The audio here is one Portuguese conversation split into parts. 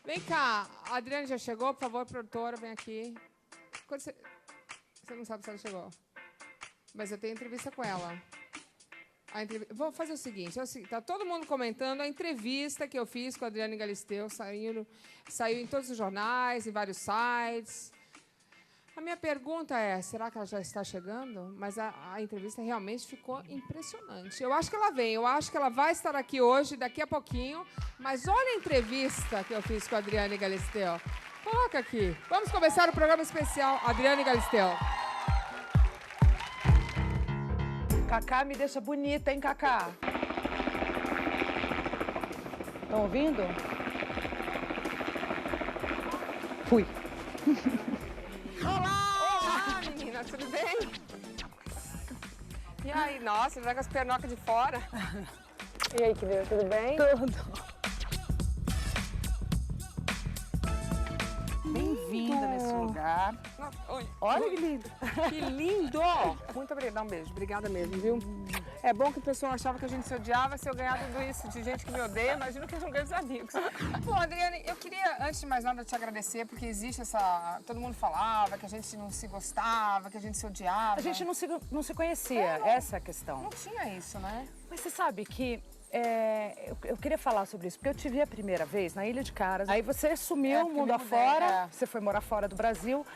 Vem cá, a Adriane já chegou? Por favor, produtora, vem aqui. Você não sabe se ela chegou. Mas eu tenho entrevista com ela. Vou fazer o seguinte, tá todo mundo comentando a entrevista que eu fiz com a Adriane Galisteu, saiu em todos os jornais, em vários sites. A minha pergunta é, será que ela já está chegando? Mas a entrevista realmente ficou impressionante. Eu acho que ela vem, eu acho que ela vai estar aqui hoje, daqui a pouquinho. Mas olha a entrevista que eu fiz com a Adriane Galisteu. Coloca aqui. Vamos começar o programa especial Adriane Galisteu. Cacá me deixa bonita, hein, Cacá? Estão ouvindo? Fui. Olá, menina, tudo bem? E aí, nossa, vai com as pernocas de fora. E aí, querida, tudo bem? Tudo. Bem-vinda nesse lugar. Oi. Olha que lindo. Que lindo! Muito obrigada. Dá um beijo. Obrigada mesmo, viu? É bom que o pessoal achava que a gente se odiava. Se eu ganhar tudo isso de gente que me odeia, imagino que eu não ganho os amigos. Bom, Adriane, eu queria, antes de mais nada, te agradecer, porque existe essa... Todo mundo falava que a gente não se gostava, que a gente se odiava. A gente não se conhecia, essa é a questão. Não tinha isso, né? Mas você sabe que eu queria falar sobre isso, porque eu te vi a primeira vez na Ilha de Caras. Aí você sumiu mundo afora, você foi morar fora do Brasil.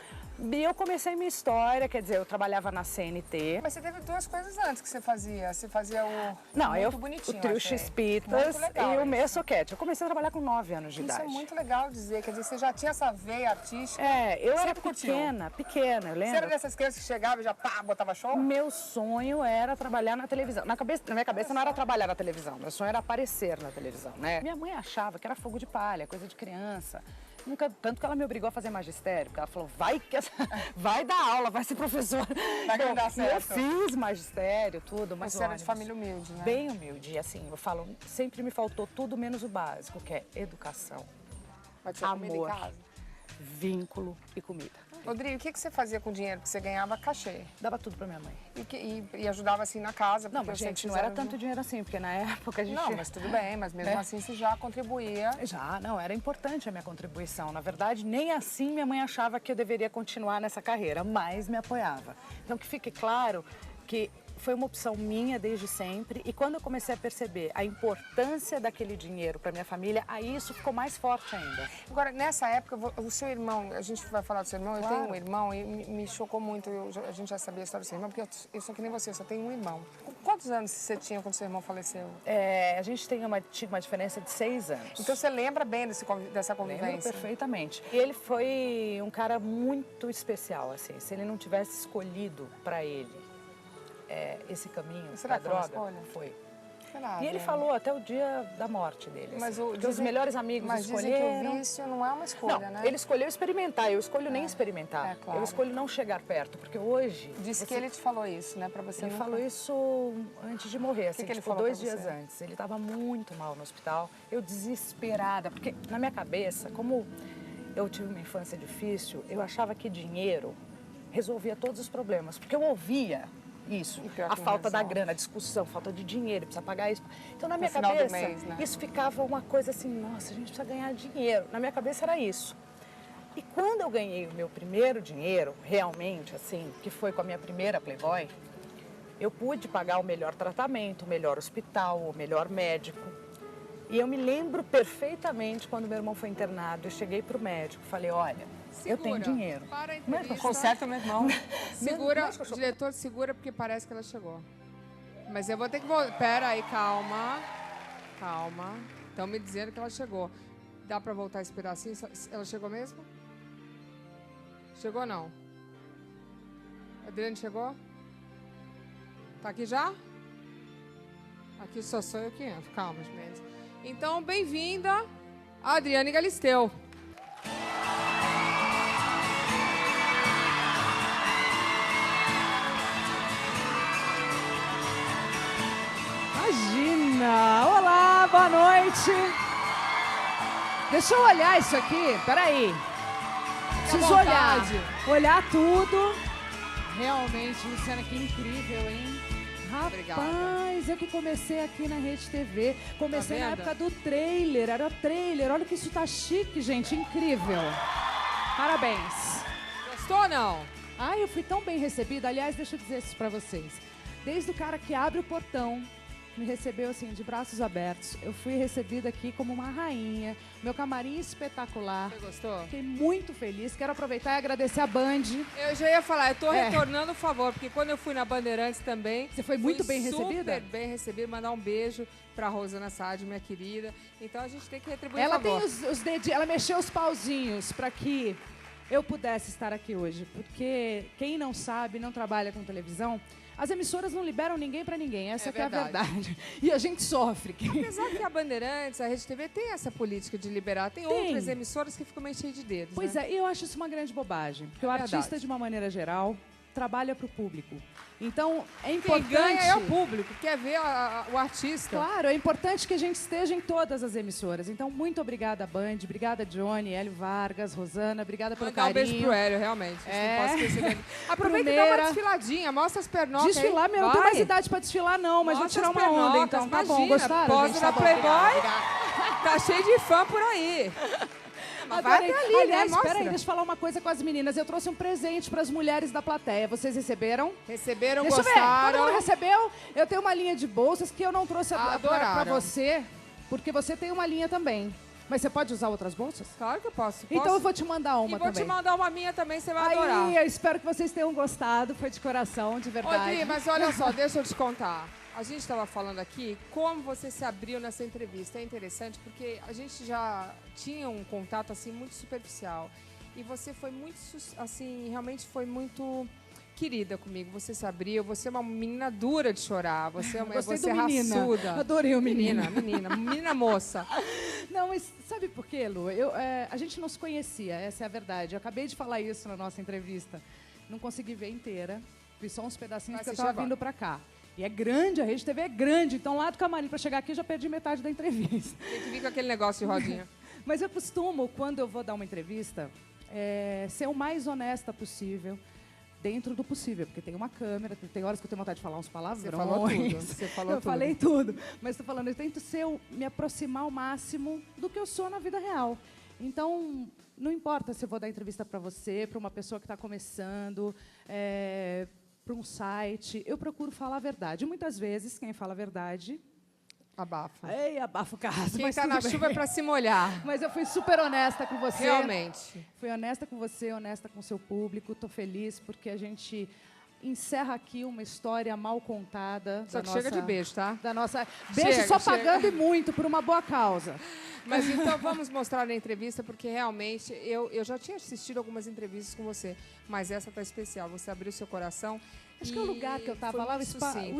E eu comecei minha história, quer dizer, eu trabalhava na CNT. Mas você teve duas coisas antes que você fazia. Você fazia o... Não, muito o bonitinho, trio achei. X-Pitas e o isso. Meia Soquete. Eu comecei a trabalhar com 9 anos de idade. Isso é muito legal dizer, quer dizer, você já tinha essa veia artística. Eu era Sempre curtiu. pequena, eu lembro. Você era dessas crianças que chegava e já pá, botava show? Meu sonho era trabalhar na televisão. Na minha cabeça não era trabalhar na televisão, meu sonho era aparecer na televisão, né? Minha mãe achava que era fogo de palha, coisa de criança. Tanto que ela me obrigou a fazer magistério, porque ela falou, vai dar aula, vai ser professora. Vai que não dá certo. Eu fiz magistério, tudo, mas você era de família humilde, né? Bem humilde, assim, eu falo, sempre me faltou tudo menos o básico, que é educação, amor, vínculo e comida. Rodrigo, o que você fazia com o dinheiro que você ganhava cachê? Dava tudo pra minha mãe. E ajudava assim na casa? Não, mas gente, não era tanto dinheiro assim, porque na época a gente... Não, mas tudo bem, mas mesmo assim você já contribuía. Já, não, era importante a minha contribuição. Na verdade, nem assim minha mãe achava que eu deveria continuar nessa carreira, mas me apoiava. Então, que fique claro que foi uma opção minha desde sempre, e quando eu comecei a perceber a importância daquele dinheiro para minha família, aí isso ficou mais forte ainda. Agora, nessa época, o seu irmão, a gente vai falar do seu irmão, Claro. Eu tenho um irmão e me chocou muito, a gente já sabia a história do seu irmão, porque eu sou que nem você, eu só tenho um irmão. Quantos anos você tinha quando seu irmão faleceu? A gente tinha uma diferença de 6 anos. Então você lembra bem dessa convivência? Lembro perfeitamente. E ele foi um cara muito especial, assim, se ele não tivesse escolhido para ele esse caminho da droga, foi. Será, e ele falou até o dia da morte dele. Mas assim, os melhores amigos escolheram. Mas dizem que o vício não é uma escolha, não, né? Ele escolheu experimentar, eu escolho nem experimentar. Claro. Eu escolho não chegar perto, porque hoje... Disse que ele te falou isso, né? Pra você Ele falou isso antes de morrer, assim, que ele tipo, falou 2 pra dias você? antes. Ele estava muito mal no hospital, eu desesperada, porque na minha cabeça, como eu tive uma infância difícil, eu achava que dinheiro resolvia todos os problemas, porque eu ouvia isso, a falta da grana, a discussão, falta de dinheiro, precisa pagar isso. Então, na minha cabeça, isso ficava uma coisa assim, nossa, a gente precisa ganhar dinheiro. Na minha cabeça era isso. E quando eu ganhei o meu primeiro dinheiro, realmente, assim, que foi com a minha primeira Playboy, eu pude pagar o melhor tratamento, o melhor hospital, o melhor médico. E eu me lembro perfeitamente quando meu irmão foi internado, eu cheguei pro médico, falei, olha, eu tenho dinheiro. Para a entrevista. Conserta o meu irmão. Diretor, segura, porque parece que ela chegou. Mas eu vou ter que voltar. Pera aí, calma. Calma. Estão me dizendo que ela chegou. Dá pra voltar a esperar assim? Ela chegou mesmo? Chegou ou não? Adriane chegou? Tá aqui já? Aqui só sou eu que entro. Calma, gente. Então, bem-vinda, Adriane Galisteu. Imagina! Olá, boa noite! Deixa eu olhar isso aqui, peraí. Preciso olhar tudo. Realmente, Luciana, que incrível, hein? Rapaz, eu que comecei aqui na Rede TV. Comecei na vendo? época do trailer, era trailer. Olha que isso tá chique, gente, incrível. Parabéns. Gostou ou não? Ai, eu fui tão bem recebida. Aliás, deixa eu dizer isso pra vocês. Desde o cara que abre o portão, me recebeu assim, de braços abertos. Eu fui recebida aqui como uma rainha. Meu camarim espetacular. Você gostou? Fiquei muito feliz. Quero aproveitar e agradecer a Band. Eu já ia falar, eu tô É. retornando o favor, porque quando eu fui na Bandeirantes também... Você foi muito fui bem recebida? Super bem recebida. Mandar um beijo pra Rosana Saad, minha querida. Então a gente tem que retribuir Ela o favor. tem os dedinhos, ela mexeu os pauzinhos para que eu pudesse estar aqui hoje. Porque quem não sabe, não trabalha com televisão, as emissoras não liberam ninguém para ninguém. Essa que é a verdade. E a gente sofre. Apesar que a Bandeirantes, a Rede TV tem essa política de liberar. Tem outras emissoras que ficam meio cheias de dedos. Pois né? é, e eu acho isso uma grande bobagem. Porque o Verdade. artista, de uma maneira geral, trabalha para o público. Então, é Quem importante... ganha é o público, quer ver o artista. Claro, é importante que a gente esteja em todas as emissoras. Então, muito obrigada, Band. Obrigada, Johnny, Hélio Vargas, Rosana. Obrigada pelo Mandar um carinho. beijo pro Hélio, realmente. É. Não posso esquecer dele. Aproveita e dá uma desfiladinha, mostra as pernocas Desfilar, aí. meu, não tenho Vai. mais idade pra desfilar, não, mas Mostra vou tirar as uma onda, pernocas, então. Tá bom, imagina, gostaram? posa gente? na Tá bom, Playboy. obrigada. Tá cheio de fã por aí. Mas vai Adorei. até ali, Aliás, né? Mostra. peraí, deixa eu falar uma coisa com as meninas. Eu trouxe um presente para as mulheres da plateia. Vocês receberam? Receberam, Deixa eu ver. gostaram. Todo mundo recebeu? Eu tenho uma linha de bolsas que eu não trouxe para Adoraram. você, porque você tem uma linha também. Mas você pode usar outras bolsas? Claro que eu posso. Então eu vou te mandar uma E vou também. te mandar uma minha também, você vai adorar. Aí, eu espero que vocês tenham gostado. Foi de coração, de verdade. Odri, mas olha só, deixa eu te contar. A gente estava falando aqui como você se abriu nessa entrevista. É interessante porque a gente já tinha um contato assim muito superficial. E você foi muito, assim, realmente foi muito querida comigo. Você se abriu, você é uma menina dura de chorar. Você é uma Gostei você do é menina. raçuda. Adorei o menina. Menina moça. Não, mas sabe por quê, Lu? A gente não se conhecia, essa é a verdade. Eu acabei de falar isso na nossa entrevista. Não consegui ver inteira. Vi só uns pedacinhos Vai que eu assistir estava agora. vindo para cá. E é grande, a Rede TV é grande. Então, lá do camarim, para chegar aqui, eu já perdi metade da entrevista. Tem que vir com aquele negócio de rodinha. Mas eu costumo, quando eu vou dar uma entrevista, ser o mais honesta possível, dentro do possível. Porque tem uma câmera, tem horas que eu tenho vontade de falar uns palavrões. Você falou tudo. Você falou Eu tudo. falei tudo. Mas estou falando, eu tento me aproximar ao máximo do que eu sou na vida real. Então, não importa se eu vou dar entrevista para você, para uma pessoa que está começando, para um site, eu procuro falar a verdade. Muitas vezes, quem fala a verdade... Abafa. Ei, abafa o caso. Quem mas tá tudo na bem. chuva é pra se molhar. Mas eu fui super honesta com você. Realmente. Fui honesta com você, honesta com o seu público. Estou feliz porque a gente encerra aqui uma história mal contada. Só que chega de beijo, tá? Da nossa... Beijo só chega. pagando e muito, por uma boa causa. Mas então vamos mostrar na entrevista, porque realmente eu já tinha assistido algumas entrevistas com você, mas essa tá especial. Você abriu seu coração. Acho que é o lugar que eu estava lá, o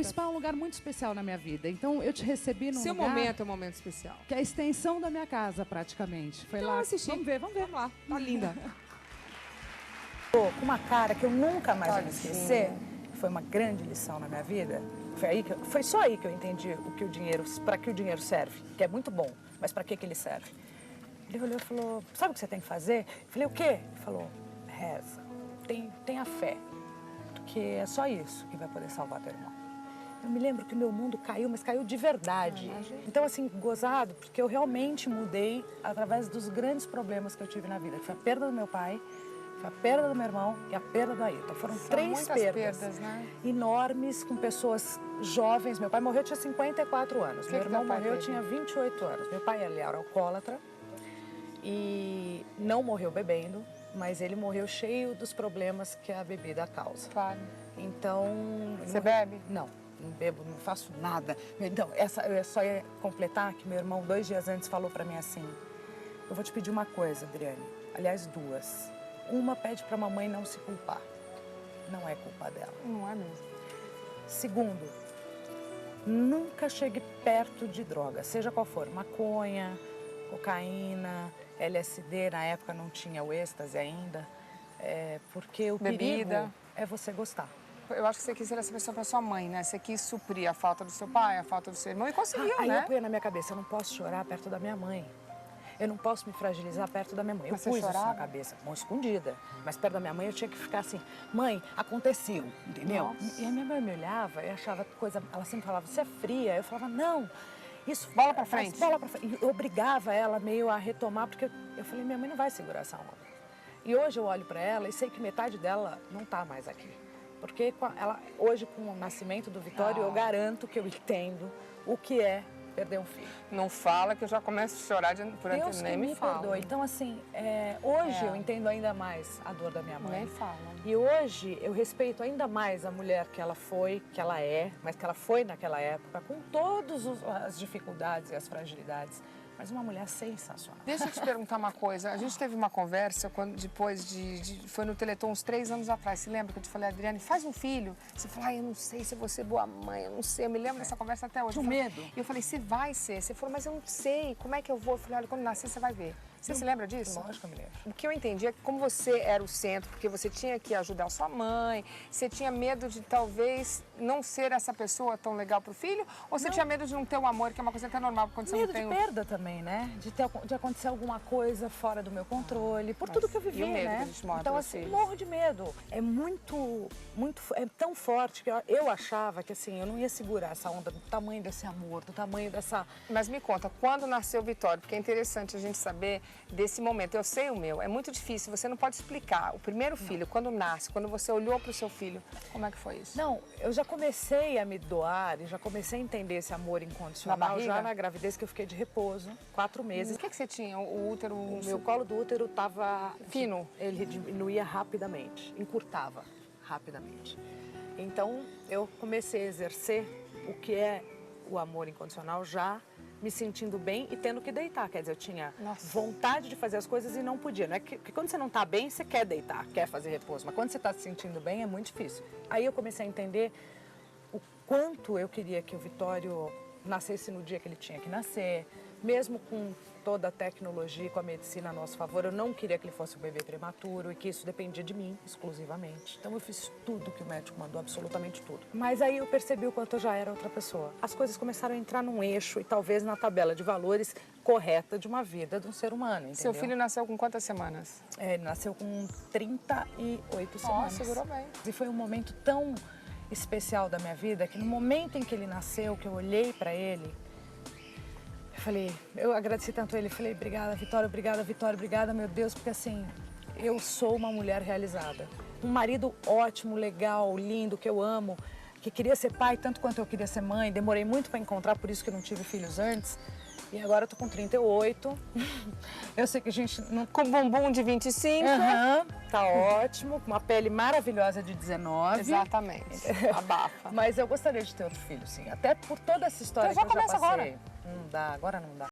spa é um lugar muito especial na minha vida. Então, eu te recebi num Seu lugar momento é um momento especial. que é a extensão da minha casa, praticamente. Foi Então, lá. vamos assistir. Vamos ver, vamos ver. Vamos lá, tá linda. Com uma cara que eu nunca mais vou esquecer, foi uma grande lição na minha vida. Foi só aí que eu entendi para que o dinheiro serve, que é muito bom, mas para que ele serve. Ele olhou e falou: sabe o que você tem que fazer? Eu falei: o quê? Ele falou: reza, tenha fé, porque é só isso que vai poder salvar teu irmão. Eu me lembro que o meu mundo caiu, mas caiu de verdade. Então, assim, gozado, porque eu realmente mudei através dos grandes problemas que eu tive na vida, que foi a perda do meu pai, foi a perda do meu irmão e a perda do Ailton. Foram três perdas né? enormes, com pessoas jovens. Meu pai morreu, tinha 54 anos. Meu irmão morreu, tinha 28 anos. Meu pai era alcoólatra e não morreu bebendo, mas ele morreu cheio dos problemas que a bebida causa. Claro. Então... Você bebe? Não bebo, não faço nada. Então, eu só ia completar que meu irmão, 2 dias antes, falou pra mim assim: eu vou te pedir uma coisa, Adriane. Aliás, 2. Uma, pede pra mamãe não se culpar. Não é culpa dela. Não é mesmo. Segundo, nunca chegue perto de droga, seja qual for, maconha, cocaína, LSD, na época não tinha o êxtase ainda, porque o Bebida. perigo é você gostar. Eu acho que você quis ser essa pessoa pra sua mãe, né? Você quis suprir a falta do seu pai, a falta do seu irmão e conseguiu, Aí né? eu punha na minha cabeça: eu não posso chorar perto da minha mãe. Eu não posso me fragilizar perto da minha mãe. Eu Mas você pus isso chorava? na cabeça, mão escondida. Mas perto da minha mãe eu tinha que ficar assim, mãe, aconteceu, entendeu? Nossa. E a minha mãe me olhava e achava coisa, ela sempre falava, você é fria. Eu falava, não, isso... Bola pra frente. Bola pra frente. E eu obrigava ela meio a retomar, porque eu falei, minha mãe não vai segurar essa onda. E hoje eu olho pra ela e sei que metade dela não tá mais aqui. Porque hoje, com o nascimento do Vitório, eu garanto que eu entendo o que é perder um filho. Não fala que eu já começo a chorar por Deus que nem me fala. perdoe. Então, assim, hoje eu entendo ainda mais a dor da minha mãe. Nem fala. E hoje eu respeito ainda mais a mulher que ela foi, que ela é, mas que ela foi naquela época, com todas as dificuldades e as fragilidades. Mas uma mulher sensacional. Deixa eu te perguntar uma coisa. A gente teve uma conversa depois foi no Teleton uns 3 anos atrás. Você lembra que eu te falei, Adriane, faz um filho? Você falou, eu não sei se eu vou ser boa mãe, eu não sei. Eu me lembro dessa conversa até hoje. Tinha medo. E eu falei, você vai ser. Você falou, mas eu não sei. Como é que eu vou? Eu falei, olha, quando nascer você vai ver. Você se lembra disso? Lógico que eu me lembro. O que eu entendi é que como você era o centro, porque você tinha que ajudar a sua mãe, você tinha medo de talvez não ser essa pessoa tão legal pro filho? Ou você tinha medo de não ter o amor, que é uma coisa até normal quando você Medo não tem de perda também, né? De acontecer alguma coisa fora do meu controle, por tudo que eu vivi, e o medo né? que a gente morre Então, pelos assim, filhos? morro de medo. É é tão forte que eu achava que, assim, eu não ia segurar essa onda do tamanho desse amor, do tamanho dessa... Mas me conta, quando nasceu o Vitório? Porque é interessante a gente saber desse momento. Eu sei o meu, é muito difícil, você não pode explicar. O primeiro filho, quando nasce, quando você olhou para o seu filho, como é que foi isso? Não, eu já comecei a me doar e já comecei a entender esse amor incondicional Na barriga? já na gravidez, que eu fiquei de repouso, 4 meses. O que você tinha? O útero... O meu colo do útero estava... Fino? Ele diminuía rapidamente, encurtava rapidamente. Então, eu comecei a exercer o que é o amor incondicional já me sentindo bem e tendo que deitar. Quer dizer, eu tinha vontade de fazer as coisas e não podia. Não é que quando você não está bem, você quer deitar, quer fazer repouso. Mas quando você está se sentindo bem, é muito difícil. Aí eu comecei a entender o quanto eu queria que o Vitório nascesse no dia que ele tinha que nascer. Mesmo com toda a tecnologia e com a medicina a nosso favor, eu não queria que ele fosse um bebê prematuro e que isso dependia de mim, exclusivamente. Então eu fiz tudo que o médico mandou, absolutamente tudo. Mas aí eu percebi o quanto eu já era outra pessoa. As coisas começaram a entrar num eixo e talvez na tabela de valores correta de uma vida de um ser humano, entendeu? Seu filho nasceu com quantas semanas? Ele nasceu com 38 semanas. Segurou bem. E foi um momento tão especial da minha vida que no momento em que ele nasceu, que eu olhei para ele, eu agradeci tanto ele, falei, obrigada, Vitória, obrigada, meu Deus, porque assim, eu sou uma mulher realizada. Um marido ótimo, legal, lindo, que eu amo, que queria ser pai tanto quanto eu queria ser mãe, demorei muito para encontrar, por isso que eu não tive filhos antes. E agora eu tô com 38, eu sei que a gente não... Com bumbum de 25. Tá ótimo, com uma pele maravilhosa de 19. Exatamente, abafa. Mas eu gostaria de ter outro filho, sim, até por toda essa história Então já que eu já começa passei. agora. Não dá, agora não dá.